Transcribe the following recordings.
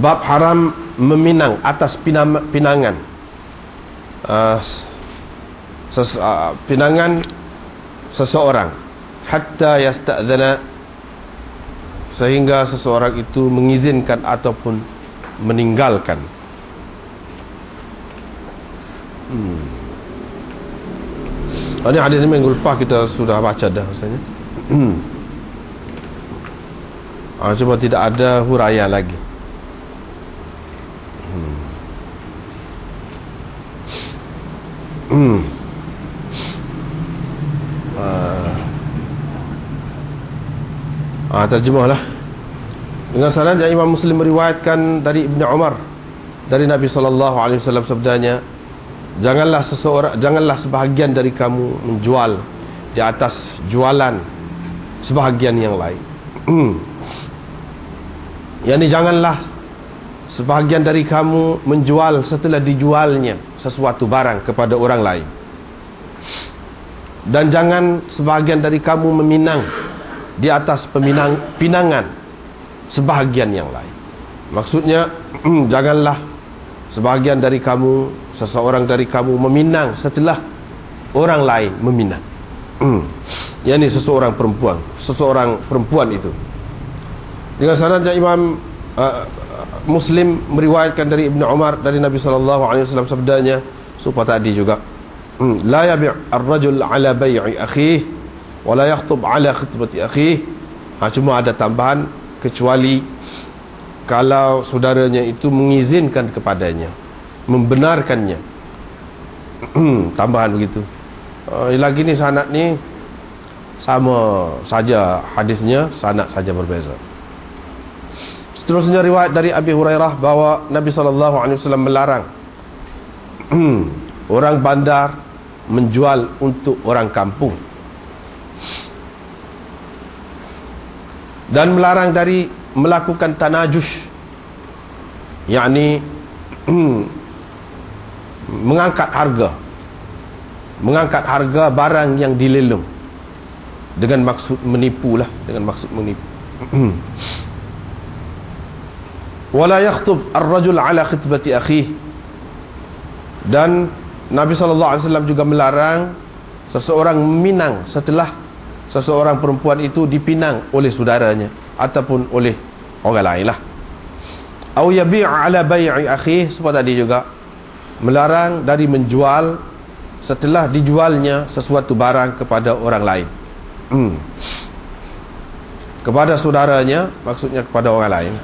Bab haram meminang atas pinangan. Pinangan seseorang hatta yasta'dzana, sehingga seseorang itu mengizinkan ataupun meninggalkan. Ini hadis ini minggu lepas kita sudah baca dah rasanya. Cuma tidak ada huraian lagi. Terjemahlah. Dengan sanad yang Imam Muslim meriwayatkan dari Ibnu Umar dari Nabi SAW sabdanya, janganlah sebahagian dari kamu menjual di atas jualan sebahagian yang lain. Yani janganlah sebahagian dari kamu menjual setelah dijualnya sesuatu barang kepada orang lain, dan jangan sebahagian dari kamu meminang di atas pinangan sebahagian yang lain. Maksudnya janganlah sebahagian dari kamu, seseorang dari kamu meminang setelah orang lain meminang. Yani seseorang perempuan itu. Dengan sanadnya Imam Muslim meriwayatkan dari Ibnu Umar dari Nabi SAW sabdanya serupa tadi juga. La yabi' ar-rajul ala bai'i akhihi wa la yakhtub ala khitbati akhihi. Cuma ada tambahan, kecuali kalau saudaranya itu mengizinkan kepadanya, membenarkannya. Tambahan begitu. Lagi ni sanad ni sama saja hadisnya, sanad saja berbeza. Seterusnya riwayat dari Abi Hurairah bahawa Nabi SAW melarang orang bandar menjual untuk orang kampung, dan melarang dari melakukan tanajush, yakni mengangkat harga barang yang dilelong dengan maksud menipu lah, wala yakhtub ar-rajul ala khitbati akhihi. Dan Nabi SAW juga melarang seseorang meminang setelah seseorang perempuan itu dipinang oleh saudaranya ataupun oleh orang lain lah. Au yabi'a ala bai'i akhihi, seperti tadi juga melarang dari menjual setelah dijualnya sesuatu barang kepada orang lain, kepada saudaranya, maksudnya kepada orang lain.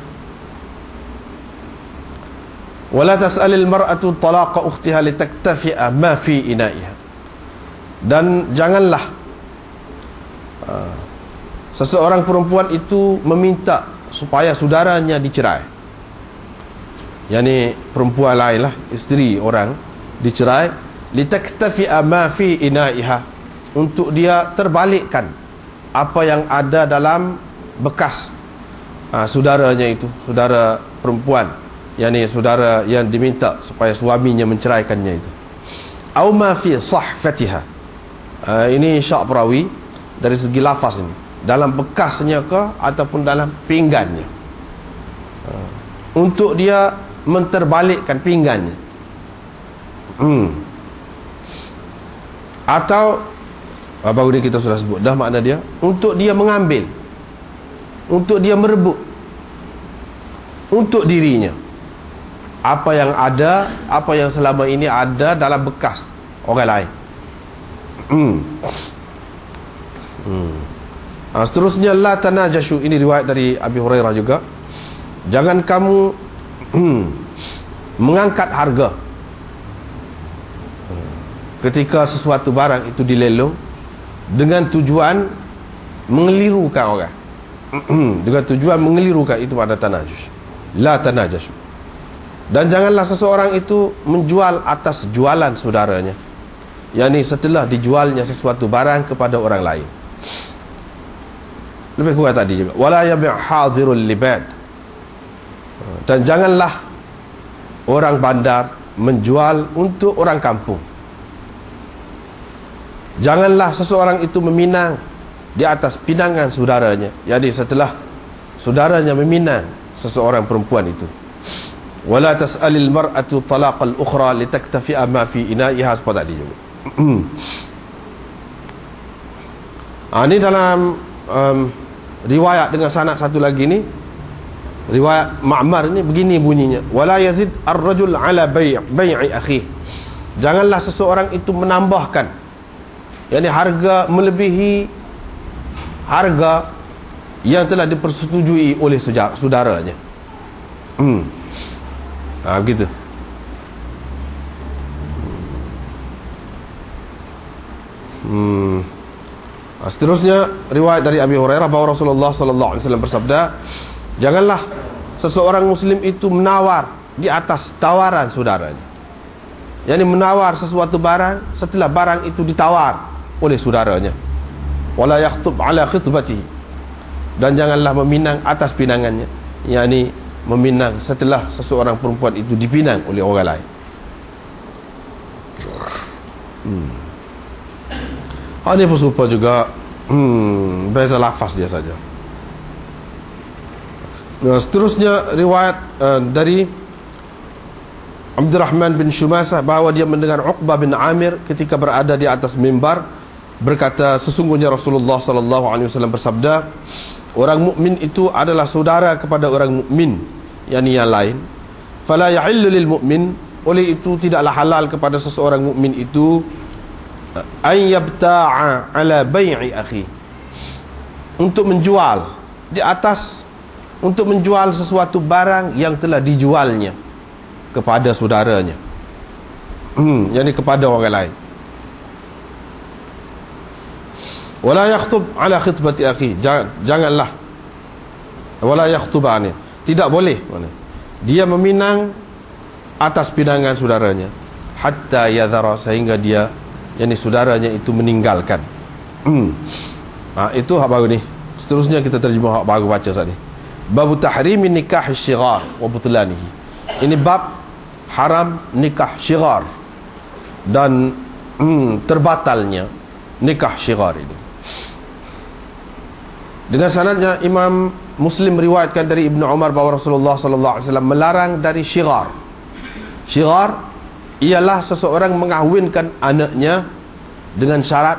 Wala tas'alil mar'atu talaqa ukhtiha litaktafi'a ma fi ina'iha. Dan janganlah seseorang perempuan itu meminta supaya saudaranya dicerai. Yani perempuan lain lah, isteri orang dicerai, litaktafi'a ma fi ina'iha, untuk dia terbalikkan apa yang ada dalam bekas saudaranya itu, saudara perempuan, yakni saudara yang diminta supaya suaminya menceraikannya itu. Au ma fi sahfatiha. Ini syak perawi dari segi lafaz ini, dalam bekasnya ke ataupun dalam pinggannya, untuk dia menterbalikkan pinggannya. Atau baru ni kita sudah sebut dah makna dia, untuk dia mengambil, untuk dia merebut untuk dirinya apa yang ada, apa yang selama ini ada dalam bekas orang lain. Seterusnya, la tanajashu, ini riwayat dari Abi Hurairah juga. Jangan kamu mengangkat harga ketika sesuatu barang itu dilelong dengan tujuan mengelirukan orang. Dengan tujuan mengelirukan, itu pada tanajush. La tanajashu. Dan janganlah seseorang itu menjual atas jualan saudaranya, yakni setelah dijualnya sesuatu barang kepada orang lain. Lebih kuat tadi juga, wala yabi' hadirul libad. Dan janganlah orang bandar menjual untuk orang kampung. Janganlah seseorang itu meminang di atas pinangan saudaranya, jadi setelah saudaranya meminang seseorang perempuan itu. Wala tas'alil mar'atu talaqal ukhra litaktafi'a ma fi ina'iha, seperti tadi juga. Ini dalam riwayat dengan sanad satu lagi ni, riwayat Ma'mar ni begini bunyinya, wala yazid ar-rajul ala bai'i akhi, janganlah seseorang itu menambahkan, yakni harga melebihi harga yang telah dipersetujui oleh saudaranya. Begitu. Seterusnya riwayat dari Abi Hurairah bahawa Rasulullah sallallahu alaihi wasallam bersabda, janganlah seseorang muslim itu menawar di atas tawaran saudaranya, yakni menawar sesuatu barang setelah barang itu ditawar oleh saudaranya. Wala yakhtub ala khitbatihi, dan janganlah meminang atas pinangannya, yakni meminang setelah seseorang perempuan itu dipinang oleh orang lain. Ini pun serupa juga, beza lafaz dia saja. Seterusnya riwayat dari Abdurrahman bin Shumasah bahawa dia mendengar Uqbah bin Amir ketika berada di atas mimbar berkata, sesungguhnya Rasulullah sallallahu alaihi wasallam bersabda, orang mukmin itu adalah saudara kepada orang mukmin, yakni yang lain. Fala yahillu lil mu'min, oleh itu tidaklah halal kepada seseorang mukmin itu an yabta'a ala bai'i akhi, untuk menjual di atas, untuk menjual sesuatu barang yang telah dijualnya kepada saudaranya, yakni kepada orang lain. Wala yakhtub ala khitbati akhi, janganlah, wala yakhtubani, tidak boleh dia meminang atas pinangan saudaranya, hatta yadhara, sehingga dia, yakni saudaranya itu meninggalkan. Itu hak baru ni. Seterusnya kita terjemah hak baru baca saat ni. Bab tahrimi nikah syighar wa butlanihi. Ini bab haram nikah syighar dan terbatalnya nikah syighar ini. Dengan sanadnya Imam Muslim meriwayatkan dari Ibnu Umar bahawa Rasulullah sallallahu alaihi wasallam melarang dari syighar. Syighar ialah seseorang mengahwinkan anaknya dengan syarat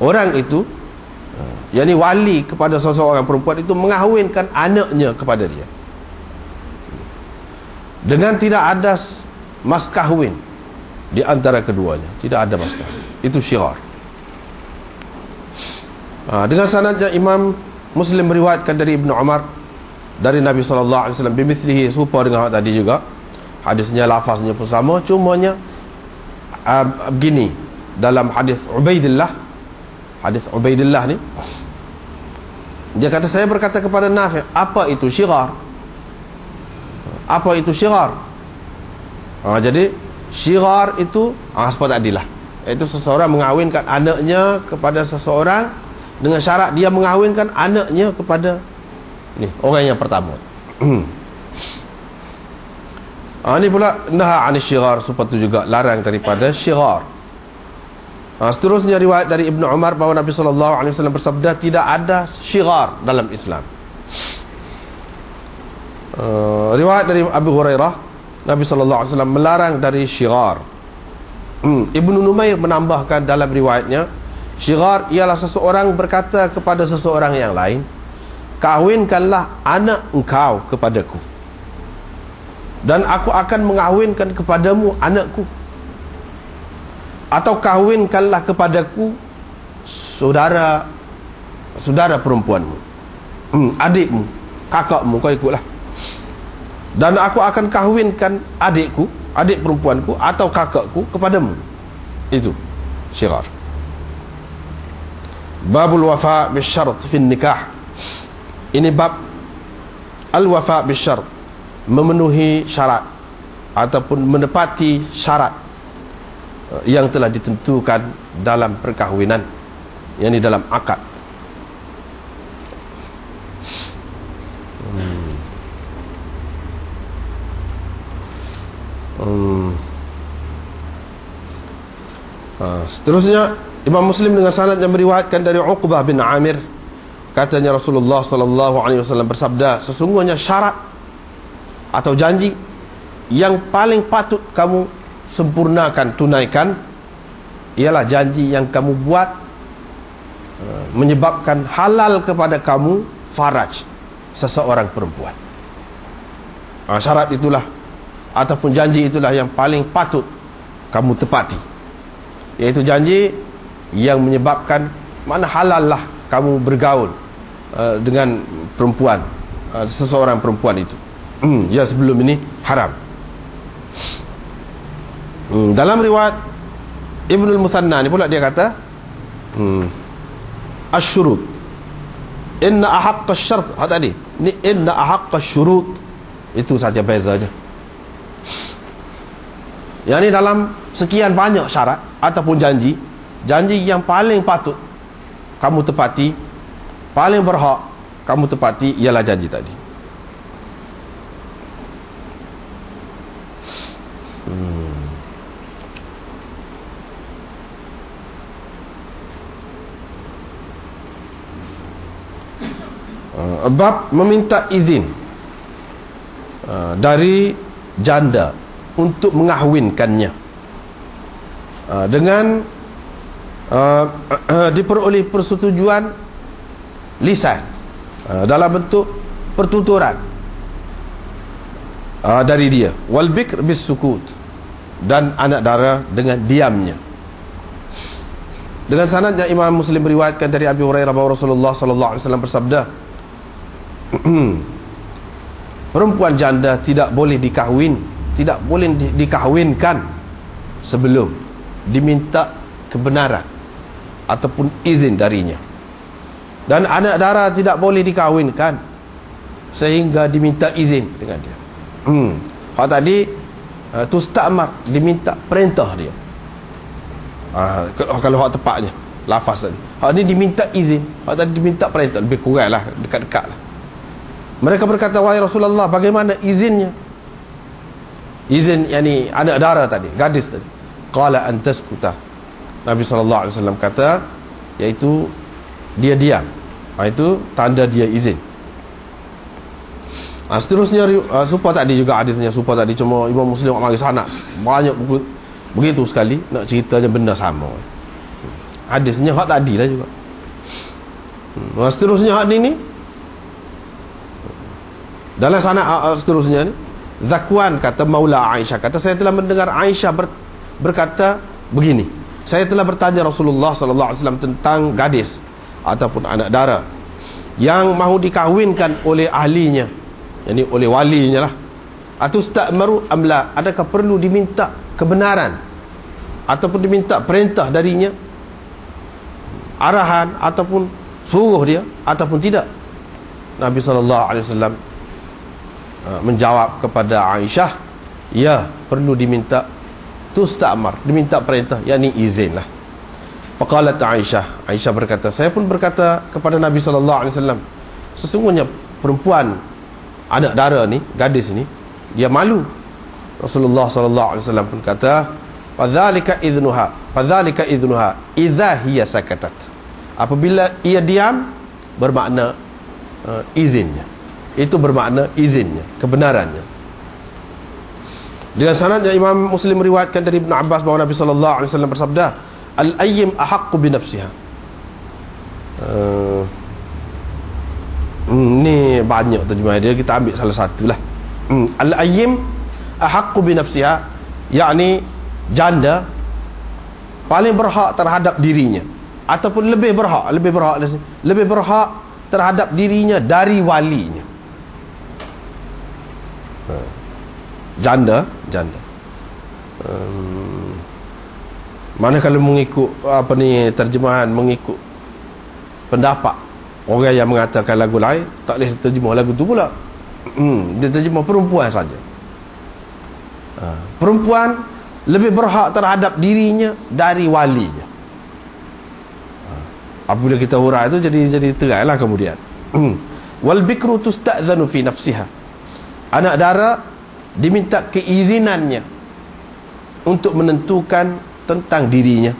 orang itu, yakni wali kepada seseorang perempuan itu mengahwinkan anaknya kepada dia dengan tidak ada mas kahwin di antara keduanya, tidak ada mas kahwin. Itu syighar. Dengan sanadnya Imam Muslim meriwayatkan dari Ibnu Umar dari Nabi sallallahu alaihi wasallam bimithlihi, serupa dengan tadi juga. Hadisnya, lafaznya pun sama, cumanya begini dalam hadis Ubaidillah. Hadis Ubaidillah ni, dia kata, saya berkata kepada Nafi', apa itu syighar? Apa itu syighar? Jadi syighar itu seperti tadilah, iaitu seseorang mengahwinkan anaknya kepada seseorang dengan syarat dia mengahwinkan anaknya kepada ni orang yang pertama. Ini pula naha anis syighar, seperti juga larang daripada syighar. Seterusnya riwayat dari Ibnu Umar bahawa Nabi sallallahu alaihi wasallam bersabda, tidak ada syighar dalam Islam. Riwayat dari Abu Hurairah, Nabi sallallahu alaihi wasallam melarang dari syighar. Ibnu Numair menambahkan dalam riwayatnya, syighar ialah seseorang berkata kepada seseorang yang lain, kahwinkanlah anak engkau kepadaku, dan aku akan mengahwinkan kepadamu anakku, atau kahwinkanlah kepadaku saudara perempuanmu, adikmu, kakakmu, kau ikutlah, dan aku akan kahwinkan adikku, adik perempuanku atau kakakku kepadamu. Itu syighar. Babul wafa bisyart fi nikah. Ini bab al-wafa bisyart, memenuhi syarat ataupun menepati syarat yang telah ditentukan dalam perkahwinan, yakni dalam akad. Seterusnya Imam Muslim dengan sanad yang meriwayatkan dari Uqbah bin Amir Katanya Rasulullah sallallahu alaihi wasallam bersabda, sesungguhnya syarat atau janji yang paling patut kamu sempurnakan, tunaikan, ialah janji yang kamu buat menyebabkan halal kepada kamu faraj seseorang perempuan. Syarat itulah ataupun janji itulah yang paling patut kamu tepati, iaitu janji yang menyebabkan mana halal lah kamu bergaul dengan perempuan, seseorang perempuan itu yang sebelum ini haram. Dalam riwayat Ibnul Muthanna ni pula dia kata asyurut, inna ahaqqa syart, tadi ni inna ahaqqa syurut, itu saja bezanya. Yang ni dalam sekian banyak syarat ataupun janji yang paling patut kamu tepati, paling berhak kamu tepati ialah janji tadi. Bab meminta izin dari janda untuk mengahwinkannya dengan diperoleh persetujuan lisan dalam bentuk pertuturan dari dia, wal bikr bis sukut, dan anak dara dengan diamnya. Dengan sanadnya Imam Muslim meriwayatkan dari Abi Hurairah bahawa Rasulullah sallallahu alaihi wasallam bersabda, perempuan janda tidak boleh dikahwinkan sebelum diminta kebenaran ataupun izin darinya, dan anak dara tidak boleh dikahwinkan sehingga diminta izin dengan dia. Hak tadi tustamar, diminta perintah dia. Kalau hak tepatnya lafaz tadi, hak ni diminta izin, hak tadi diminta perintah, lebih kurang lah, dekat-dekat lah. Mereka berkata, wahai Rasulullah, bagaimana izinnya? Izin yani anak dara tadi, gadis tadi. Qala antaskuta, Nabi SAW kata, iaitu dia diam. Itu tanda dia izin. Seterusnya supa tadi juga hadisnya, supa tadi cuma Imam Muslim mari sanad banyak begitu sekali nak ceritanya benda sama. Hadisnya hak tadi lah juga. Seterusnya hak ni dalam sanad seterusnya ni, Zakwan kata Maula Aisyah kata, saya telah mendengar Aisyah berkata begini, saya telah bertanya Rasulullah sallallahu alaihi wasallam tentang gadis ataupun anak dara yang mahu dikahwinkan oleh ahlinya, yakni oleh walinya lah, atau sta'maru amla, adakah perlu diminta kebenaran ataupun diminta perintah darinya, arahan ataupun suruh dia ataupun tidak. Nabi sallallahu alaihi wasallam menjawab kepada Aisyah, ya, perlu diminta tusta'mar, diminta perintah, yakni izin lah. Faqalat Aisyah berkata, saya pun berkata kepada Nabi sallallahu alaihi wasallam, sesungguhnya perempuan anak dara ni, gadis ni, dia malu. Rasulullah sallallahu alaihi wasallam pun kata, fadzalika idnuha idza hiya sakatat, apabila ia diam bermakna izinnya, itu bermakna izinnya, kebenarannya. Dengan sanadnya Imam Muslim meriwayatkan dari Ibn Abbas bahawa Nabi sallallahu alaihi wasallam bersabda, al-ayyim ahaqqu bi nafsiha. Ni banyak terjemahan dia, kita ambil salah satulah. Al-ayyim ahaqqu bi nafsiha, yakni janda paling berhak terhadap dirinya, ataupun lebih berhak terhadap dirinya dari walinya. Janda mana kalau mengikut terjemahan, mengikut pendapat orang yang mengatakan lagu lain, tak boleh terjemah lagu tu pula. Dia terjemah perempuan saja. Perempuan lebih berhak terhadap dirinya dari walinya. Apabila kita hurai itu jadi teranglah kemudian. Wal bikru tusta'zanu fi nafsiha, anak dara diminta keizinannya untuk menentukan tentang dirinya.